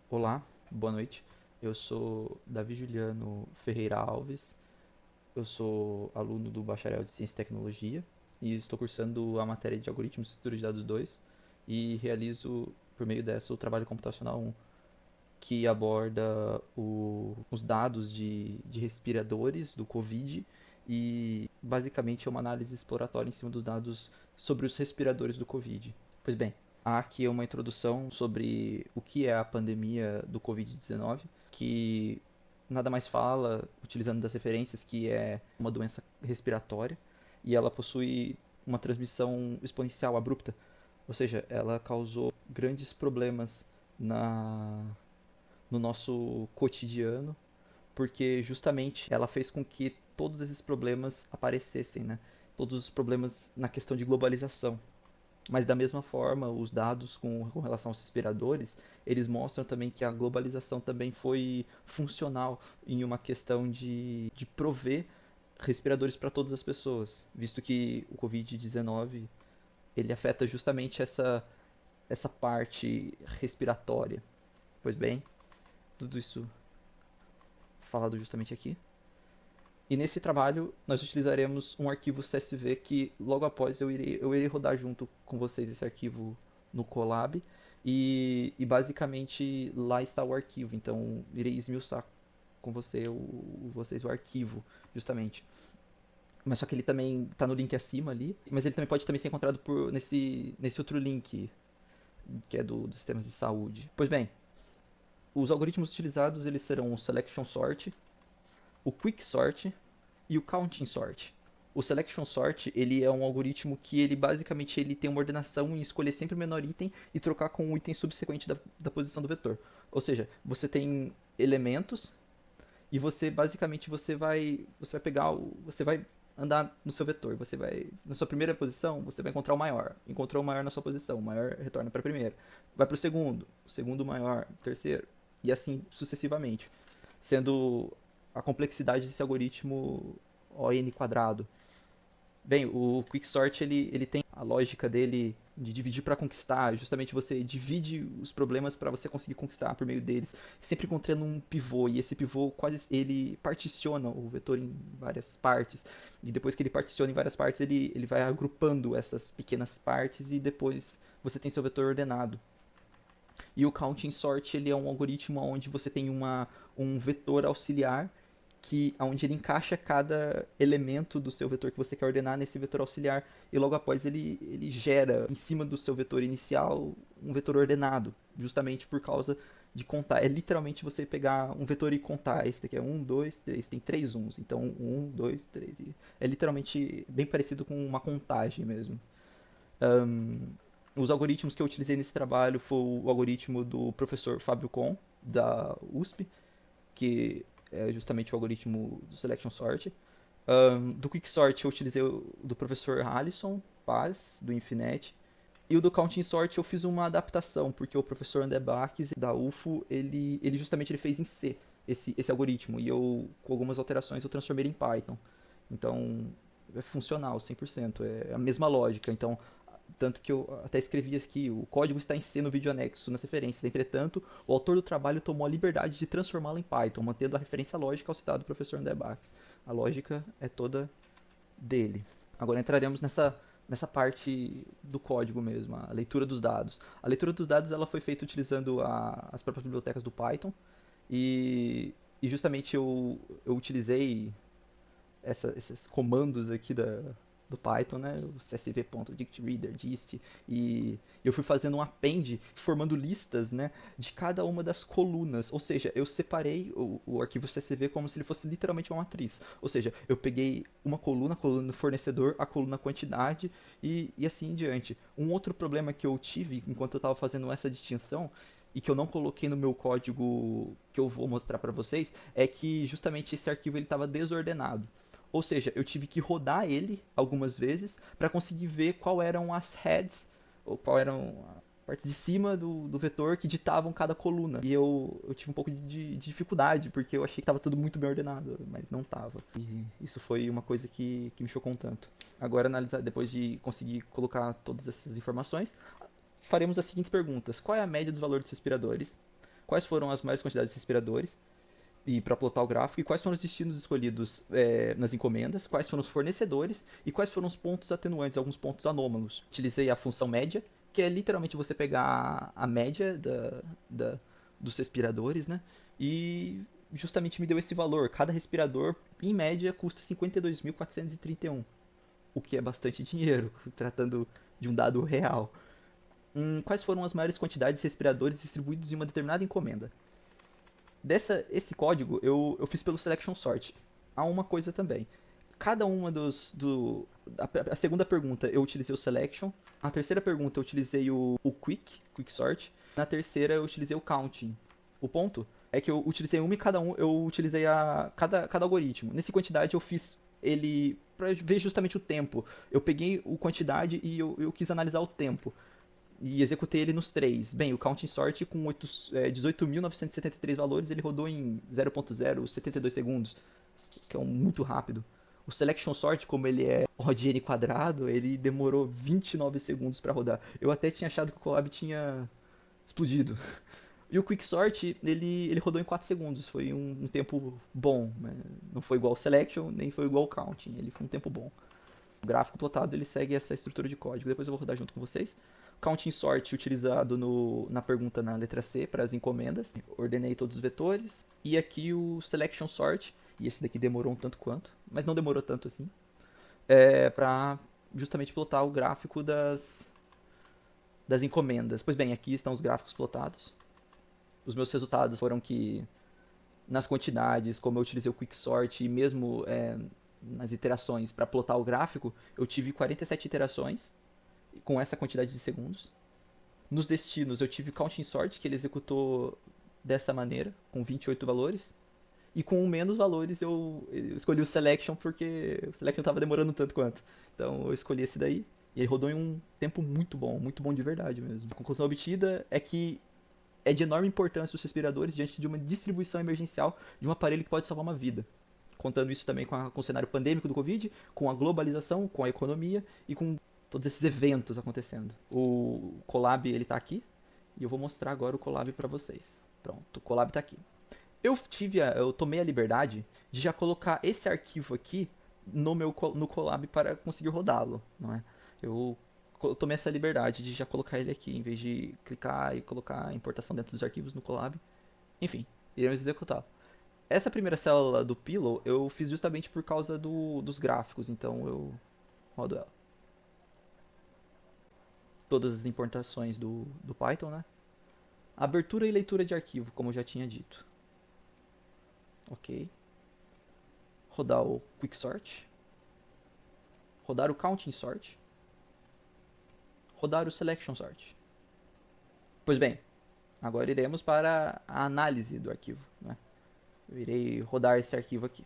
Olá, boa noite. Eu sou Davi Juliano Ferreira Alves. Eu sou aluno do Bacharel de Ciência e Tecnologia e estou cursando a matéria de Algoritmos e Estrutura de Dados 2 e realizo, por meio dessa, o trabalho computacional 1, que aborda os dados de respiradores do Covid e basicamente é uma análise exploratória em cima dos dados sobre os respiradores do Covid. Pois bem, há aqui uma introdução sobre o que é a pandemia do Covid-19, que nada mais fala, utilizando das referências, que é uma doença respiratória e ela possui uma transmissão exponencial abrupta, ou seja, ela causou grandes problemas na no nosso cotidiano, porque justamente ela fez com que todos esses problemas aparecessem, né? Todos os problemas na questão de globalização. Mas da mesma forma, os dados com relação aos respiradores, eles mostram também que a globalização também foi funcional em uma questão de prover respiradores para todas as pessoas, visto que o Covid-19 ele afeta justamente essa parte respiratória. Pois bem, tudo isso falado justamente aqui. E nesse trabalho nós utilizaremos um arquivo CSV que logo após eu irei rodar junto com vocês esse arquivo no Colab. E basicamente lá está o arquivo, então irei esmiuçar com vocês o arquivo, justamente. Mas só que ele também está no link acima ali, mas ele também pode também ser encontrado nesse outro link, que é dos sistemas de saúde. Pois bem, os algoritmos utilizados eles serão o Selection Sort, o Quick Sort e o Counting Sort. O Selection Sort ele é um algoritmo que ele basicamente ele tem uma ordenação em escolher sempre o menor item e trocar com o item subsequente da posição do vetor. Ou seja, você tem elementos e você basicamente você vai pegar você vai andar no seu vetor, você vai na sua primeira posição, você vai encontrar o maior. Encontrou o maior na sua posição, o maior retorna para a primeira. Vai para o segundo maior, terceiro e assim sucessivamente, sendo a complexidade desse algoritmo ON quadrado. Bem, o Quicksort ele tem a lógica dele de dividir para conquistar. Justamente você divide os problemas para você conseguir conquistar por meio deles, sempre encontrando um pivô. E esse pivô quase ele particiona o vetor em várias partes. E depois que ele particiona em várias partes, ele vai agrupando essas pequenas partes e depois você tem seu vetor ordenado. E o counting sort ele é um algoritmo onde você tem um vetor auxiliar que onde ele encaixa cada elemento do seu vetor que você quer ordenar nesse vetor auxiliar e logo após ele gera em cima do seu vetor inicial um vetor ordenado, justamente por causa de contar. É literalmente você pegar um vetor e contar. Esse daqui é um, dois, três, tem três uns. Então, um, dois, três. É literalmente bem parecido com uma contagem mesmo. Os algoritmos que eu utilizei nesse trabalho foi o algoritmo do professor Fábio Con, da USP, que é justamente o algoritmo do Selection Sort. Do Quicksort eu utilizei o do professor Alisson Paz, do Infinet. E o do Counting Sort eu fiz uma adaptação, porque o professor André Baques, da UFO, ele justamente ele fez em C esse algoritmo. E eu, com algumas alterações, eu transformei ele em Python. Então, é funcional, 100%. É a mesma lógica. Então, tanto que eu até escrevi aqui, o código está em C no vídeo anexo, nas referências. Entretanto, o autor do trabalho tomou a liberdade de transformá-lo em Python, mantendo a referência lógica ao citado professor André Bax. A lógica é toda dele. Agora entraremos nessa parte do código mesmo, a leitura dos dados. A leitura dos dados ela foi feita utilizando as próprias bibliotecas do Python e justamente eu utilizei esses comandos aqui do Python, né? O csv.dictReader, dist, e eu fui fazendo um append, formando listas, né, de cada uma das colunas. Ou seja, eu separei o arquivo CSV como se ele fosse literalmente uma matriz. Ou seja, eu peguei uma coluna, a coluna do fornecedor, a coluna quantidade e assim em diante. Um outro problema que eu tive enquanto eu estava fazendo essa distinção e que eu não coloquei no meu código que eu vou mostrar para vocês é que justamente esse arquivo ele estava desordenado. Ou seja, eu tive que rodar ele algumas vezes para conseguir ver qual eram as heads, ou qual eram a partes de cima do vetor que ditavam cada coluna. E eu tive um pouco de dificuldade, porque eu achei que estava tudo muito bem ordenado, mas não estava. E isso foi uma coisa que me chocou um tanto. Agora, analisar, depois de conseguir colocar todas essas informações, faremos as seguintes perguntas. Qual é a média dos valores dos respiradores? quais foram as maiores quantidades de respiradores e para plotar o gráfico, e quais foram os destinos escolhidos nas encomendas, quais foram os fornecedores e quais foram os pontos atenuantes, alguns pontos anômalos. Utilizei a função média, que é literalmente você pegar a média dos respiradores, né? E justamente me deu esse valor. Cada respirador, em média, custa 52.431, o que é bastante dinheiro, tratando de um dado real. Quais foram as maiores quantidades de respiradores distribuídos em uma determinada encomenda? Esse código eu fiz pelo Selection Sort. Há uma coisa também. Cada uma a segunda pergunta eu utilizei o Selection. A terceira pergunta eu utilizei o Quick Sort. Na terceira eu utilizei o Counting. O ponto é que eu utilizei uma e cada um eu utilizei cada algoritmo. Nessa quantidade eu fiz ele para ver justamente o tempo. Eu peguei a quantidade e eu quis analisar o tempo e executei ele nos três. Bem, o Counting Sort com 18.973 valores, ele rodou em 0.072 segundos, que é muito rápido. O Selection Sort, como ele é ODN quadrado, ele demorou 29 segundos para rodar. Eu até tinha achado que o Colab tinha explodido. E o Quicksort, ele rodou em 4 segundos. Foi um tempo bom. Né? Não foi igual ao Selection, nem foi igual ao Counting. Ele foi um tempo bom. O gráfico plotado ele segue essa estrutura de código. Depois eu vou rodar junto com vocês. Counting Sort utilizado na pergunta na letra C para as encomendas. Ordenei todos os vetores. E aqui o Selection Sort. E esse daqui demorou um tanto quanto. Mas não demorou tanto assim. Para justamente plotar o gráfico das encomendas. Pois bem, aqui estão os gráficos plotados. Os meus resultados foram que nas quantidades, como eu utilizei o Quicksort e mesmo nas iterações para plotar o gráfico, eu tive 47 iterações com essa quantidade de segundos. Nos destinos, eu tive o Counting Sort, que ele executou dessa maneira, com 28 valores. E com menos valores eu escolhi o Selection, porque o Selection estava demorando tanto quanto. Então eu escolhi esse daí. E ele rodou em um tempo muito bom de verdade mesmo. A conclusão obtida é que é de enorme importância os respiradores diante de uma distribuição emergencial de um aparelho que pode salvar uma vida. Contando isso também com o cenário pandêmico do Covid, com a globalização, com a economia e com todos esses eventos acontecendo. O Colab ele tá aqui e eu vou mostrar agora o Colab para vocês. Pronto, o Colab tá aqui. Eu tomei a liberdade de já colocar esse arquivo aqui no Colab para conseguir rodá-lo, não é? Eu tomei essa liberdade de já colocar ele aqui, em vez de clicar e colocar a importação dentro dos arquivos no Colab. Enfim, iremos executá-lo. Essa primeira célula do Pillow eu fiz justamente por causa dos gráficos, então eu rodo ela. Todas as importações do Python, né? Abertura e leitura de arquivo, como eu já tinha dito. Ok. Rodar o Quicksort. Rodar o Counting Sort. Rodar o Selection Sort. Pois bem, agora iremos para a análise do arquivo. Né? Eu irei rodar esse arquivo aqui.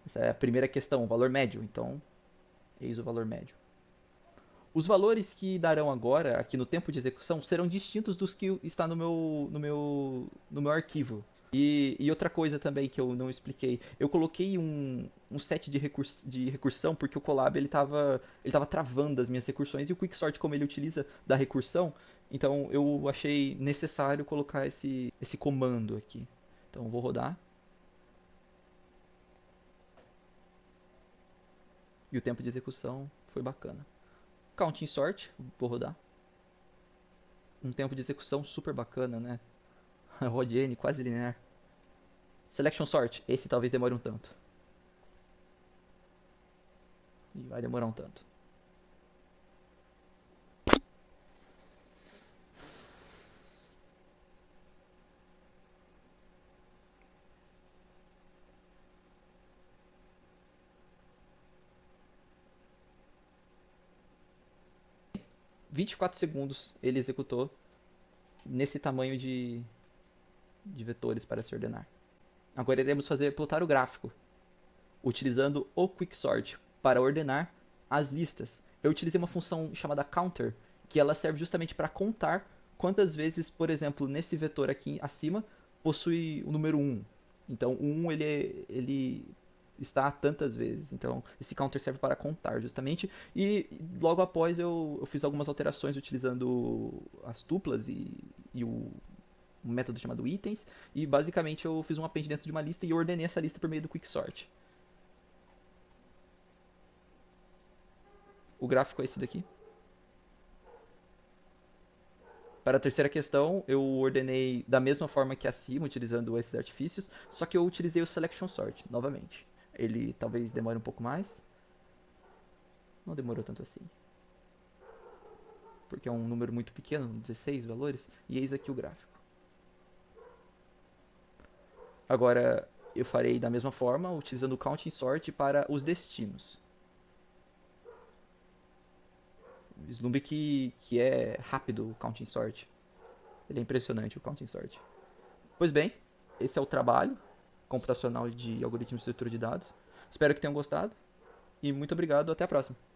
Essa é a primeira questão, o valor médio. Então, eis o valor médio. Os valores que darão agora, aqui no tempo de execução, serão distintos dos que está no meu arquivo. E outra coisa também que eu não expliquei, eu coloquei um set de recursão porque o Colab ele tava travando as minhas recursões e o Quicksort, como ele utiliza da recursão, então eu achei necessário colocar esse comando aqui. Então eu vou rodar. E o tempo de execução foi bacana. Counting Sort, vou rodar. Um tempo de execução super bacana, né? ODN quase linear. Selection Sort, esse talvez demore um tanto. E vai demorar um tanto. Em 24 segundos ele executou nesse tamanho de vetores para se ordenar. Agora iremos plotar o gráfico, utilizando o Quicksort para ordenar as listas. Eu utilizei uma função chamada counter, que ela serve justamente para contar quantas vezes, por exemplo, nesse vetor aqui acima, possui o número 1. Então, o 1 ele está tantas vezes. Então, esse counter serve para contar, justamente. E logo após eu fiz algumas alterações utilizando as tuplas e um método chamado itens, e basicamente eu fiz um append dentro de uma lista e ordenei essa lista por meio do quicksort. O gráfico é esse daqui. Para a terceira questão, eu ordenei da mesma forma que acima, utilizando esses artifícios, só que eu utilizei o selection sort novamente. Ele talvez demore um pouco mais. Não demorou tanto assim. Porque é um número muito pequeno, 16 valores, e eis aqui o gráfico. Agora eu farei da mesma forma, utilizando o counting sort para os destinos. Slumber que é rápido o counting sort. Ele é impressionante o counting sort. Pois bem, esse é o trabalho computacional de algoritmos de estrutura de dados. Espero que tenham gostado e muito obrigado. Até a próxima.